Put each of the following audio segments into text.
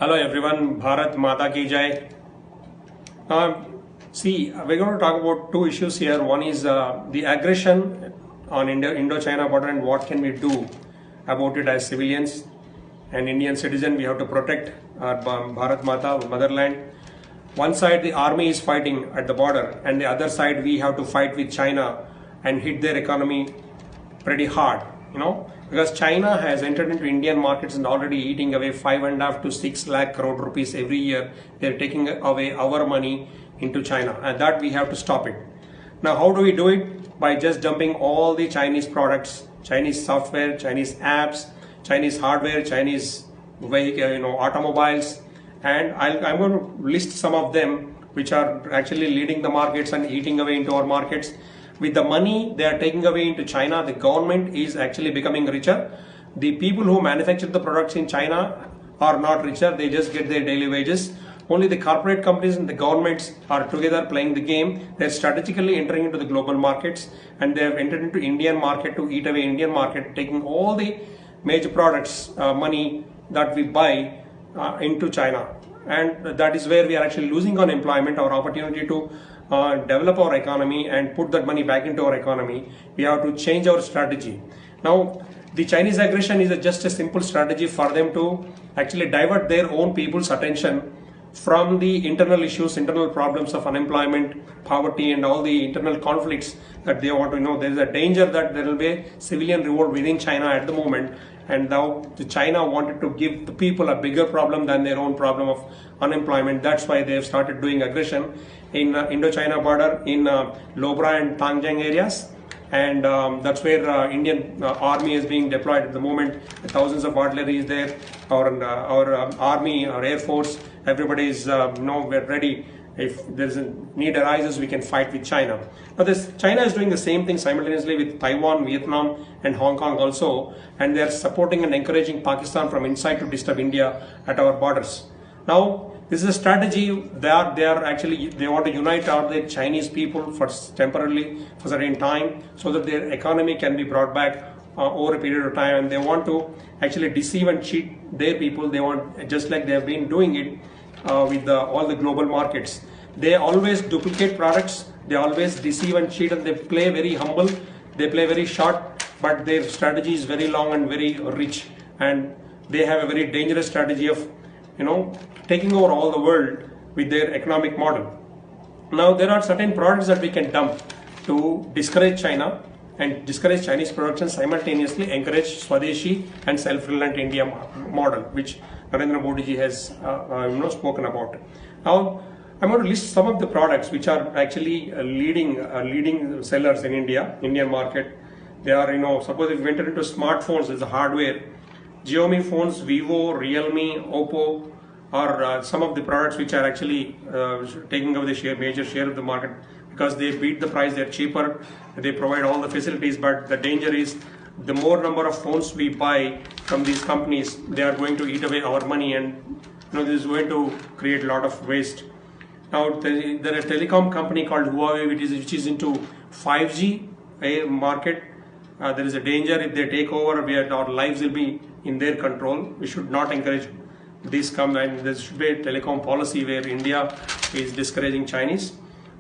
Hello everyone, Bharat Mata Ki Jai. See, we're going to talk about two issues here. One is the aggression on Indo-China border and what can we do about it as civilians and Indian citizen. We have to protect our Bharat Mata, motherland. One side the army is fighting at the border and the other side we have to fight with China and hit their economy pretty hard, because China has entered into Indian markets and already eating away 5.5 to 6 lakh crore rupees every year. They're taking away our money into China, and that we have to stop it. Now, how do we do it? By just dumping all the Chinese products, Chinese software, Chinese apps, Chinese hardware, Chinese vehicle, automobiles, and I'm going to list some of them which are actually leading the markets and eating away into our markets. With the money they are taking away into China, the government is actually becoming richer. The people who manufacture the products in China are not richer, they just get their daily wages. Only the corporate companies and the governments are together playing the game. They're strategically entering into the global markets and they have entered into Indian market to eat away Indian market, taking all the major products, money that we buy into China. And that is where we are actually losing on employment, our opportunity to develop our economy and put that money back into our economy. We have to change our strategy. Now, the Chinese aggression is just a simple strategy for them to actually divert their own people's attention from the internal issues, internal problems of unemployment, poverty, and all the internal conflicts that they want to know. There is a danger that there will be a civilian revolt within China at the moment, and now China wanted to give the people a bigger problem than their own problem of unemployment. That's why they have started doing aggression in Indo-China border in Lobra and Tangjang areas. And that's where Indian army is being deployed at the moment. Thousands of artillery is there. Our army, our air force, everybody is we're ready. If there's a need arises, we can fight with China. Now, China is doing the same thing simultaneously with Taiwan, Vietnam, and Hong Kong also, and they are supporting and encouraging Pakistan from inside to disturb India at our borders. Now, this is a strategy. They want to unite out the Chinese people for temporarily for certain time, so that their economy can be brought back over a period of time, and they want to actually deceive and cheat their people. They want, just like they have been doing it with all the global markets. They always duplicate products, they always deceive and cheat, and they play very humble, they play very short, but their strategy is very long and very rich, and they have a very dangerous strategy of taking over all the world with their economic model. Now, there are certain products that we can dump to discourage China and discourage Chinese production, simultaneously encourage Swadeshi and self-reliant India model, which Narendra Modi ji has spoken about. Now, I'm going to list some of the products which are actually leading sellers in Indian market. They are, suppose if we enter into smartphones, there's a hardware. Xiaomi phones, Vivo, Realme, Oppo are some of the products which are actually taking over the major share of the market, because they beat the price, they're cheaper, they provide all the facilities, but the danger is the more number of phones we buy from these companies, they are going to eat away our money, and this is going to create a lot of waste. Now, there is a telecom company called Huawei which is into 5G market. There is a danger if they take over, our lives will be in their control. We should not encourage this and there should be a telecom policy where India is discouraging Chinese.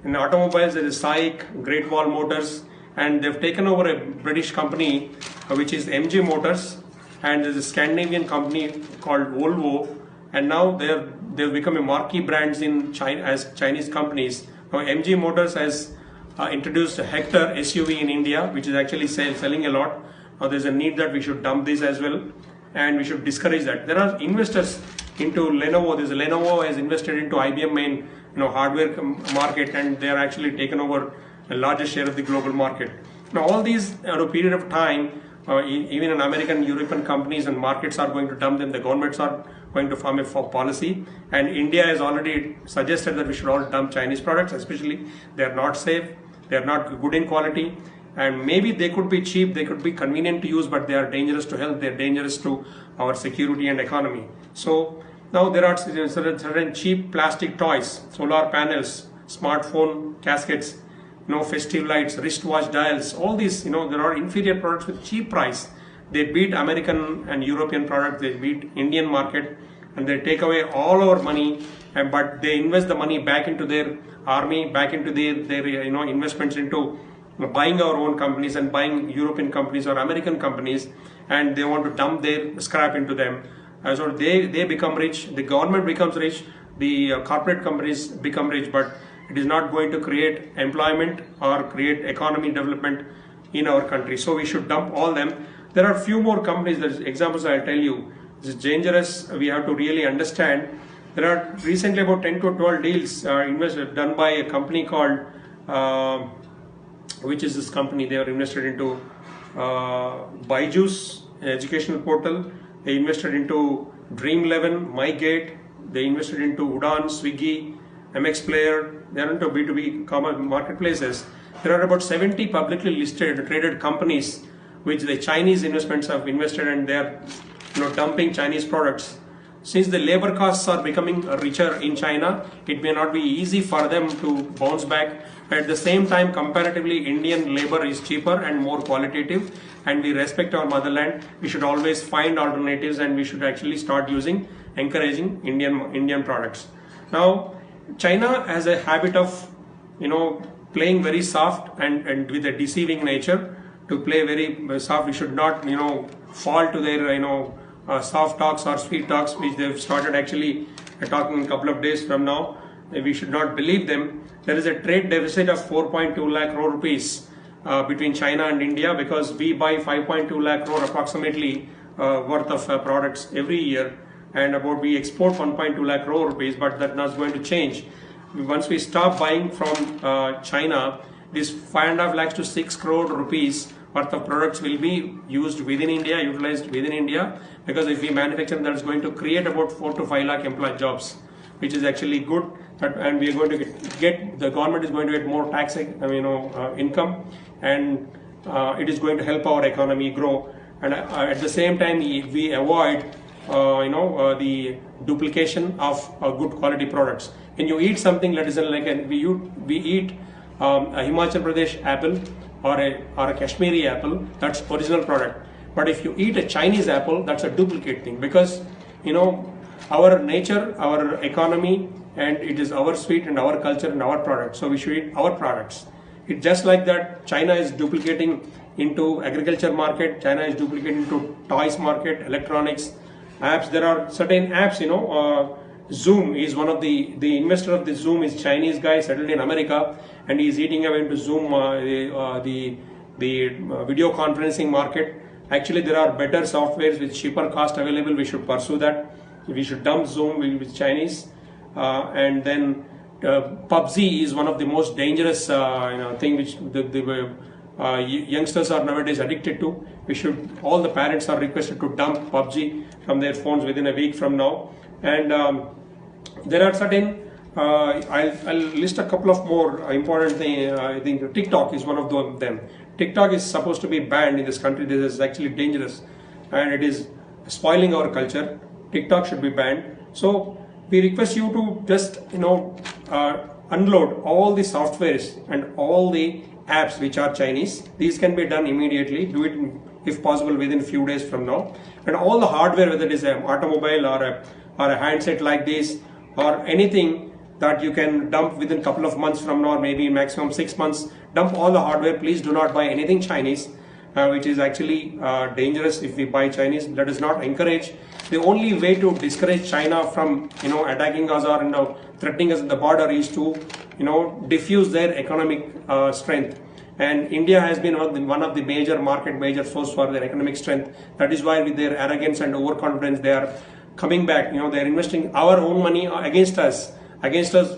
In automobiles, there is SAIC, Great Wall Motors, and they've taken over a British company which is MG Motors, and there's a Scandinavian company called Volvo, and now they've become a marquee brands in China as Chinese companies. Now, MG Motors has introduced a Hector SUV in India, which is actually selling a lot. Now, there's a need that we should dump this as well, and we should discourage that. There are investors into Lenovo. There's a Lenovo has invested into IBM main hardware market, and they are actually taken over a larger share of the global market. Now, all these at a period of time, even in American, European companies and markets are going to dump them. The governments are going to form a policy, and India has already suggested that we should all dump Chinese products, especially they are not safe, they are not good in quality, and maybe they could be cheap, they could be convenient to use, but they are dangerous to health, they are dangerous to our security and economy. So now there are certain cheap plastic toys, solar panels, smartphone caskets, festive lights, wristwatch dials, all these, there are inferior products with cheap price. They beat American and European products, they beat Indian market, and they take away all our money, but they invest the money back into their army, back into their investments into buying our own companies and buying European companies or American companies, and they want to dump their scrap into them. So they become rich, the government becomes rich, the corporate companies become rich, but it is not going to create employment or create economy development in our country. So we should dump all them. There are few more companies, there's examples I'll tell you. It's dangerous, we have to really understand. There are recently about 10 to 12 deals done by a company called, which is this company, they are invested into Byju's educational portal, they invested into Dream11, MyGate, they invested into Udaan, Swiggy, MX Player, they are into B2B common marketplaces. There are about 70 publicly listed traded companies which the Chinese investments have invested, and they are dumping Chinese products. Since the labor costs are becoming richer in China, it may not be easy for them to bounce back. At the same time, comparatively, Indian labor is cheaper and more qualitative, and we respect our motherland. We should always find alternatives, and we should actually start encouraging Indian products. Now, China has a habit of, playing very soft and with a deceiving nature. To play very soft, we should not, fall to their, soft talks or sweet talks, which they've started actually talking a couple of days from now. We should not believe them. There is a trade deficit of 4.2 lakh crore rupees between China and India, because we buy 5.2 lakh crore approximately worth of products every year, and we export 1.2 lakh crore rupees, but that's not going to change. Once we stop buying from China, this 5.5 lakhs to 6 crore rupees worth of products will be used within India, utilized within India, because if we manufacture, that is going to create about 4 to 5 lakh employed jobs, which is actually good. And we are going to get the government is going to get more tax income, and it is going to help our economy grow. And at the same time, we avoid the duplication of good quality products. When you eat something, let us say we eat a Himachal Pradesh apple or a Kashmiri apple, that's original product. But if you eat a Chinese apple, that's a duplicate thing, because our nature, our economy, and it is our sweet and our culture and our products. So we should eat our products. It's just like that. China is duplicating into agriculture market. China is duplicating into toys market, electronics, apps. There are certain apps. Zoom is one of the investor of the Zoom is Chinese guy settled in America, and he is eating away into Zoom, the video conferencing market. Actually, there are better softwares with cheaper cost available. We should pursue that. We should dump Zoom with Chinese, and then PUBG is one of the most dangerous thing which the youngsters are nowadays addicted to. All the parents are requested to dump PUBG from their phones within a week from now. And there are certain, I'll list a couple of more important things. I think TikTok is one of them. TikTok is supposed to be banned in this country. This is actually dangerous, and it is spoiling our culture. TikTok should be banned. So we request you to just unload all the softwares and all the apps which are Chinese. These can be done immediately. Do it if possible within a few days from now. And all the hardware, whether it is an automobile or a handset like this, or anything that you can dump within a couple of months from now, or maybe maximum 6 months, dump all the hardware. Please do not buy anything Chinese, which is actually dangerous. If we buy Chinese, let us not encourage. The only way to discourage China from attacking us or threatening us at the border is to diffuse their economic strength. And India has been one of the major source for their economic strength. That is why, with their arrogance and overconfidence, they are coming back. They are investing our own money against us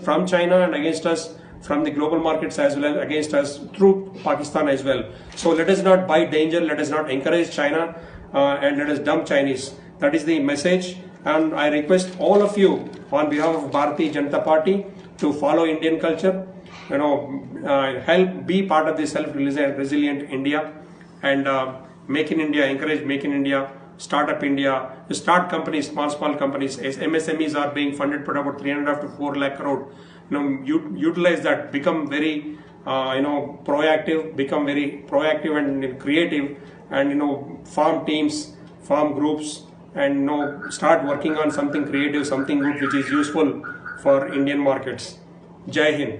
from China, and against us from the global markets, as well as against us through Pakistan as well. So let us not buy danger, let us not encourage China, and let us dump Chinese. That is the message, and I request all of you on behalf of Bharatiya Janata Party to follow Indian culture, help be part of the self-resilient India, and make in India, encourage make in India, Startup India, to start companies, small companies. As MSMEs are being funded for about 3.5 to 4 lakh crore. Utilize that, become very proactive, and creative, and form teams, form groups, and start working on something creative, something good which is useful for Indian markets. Jai Hind.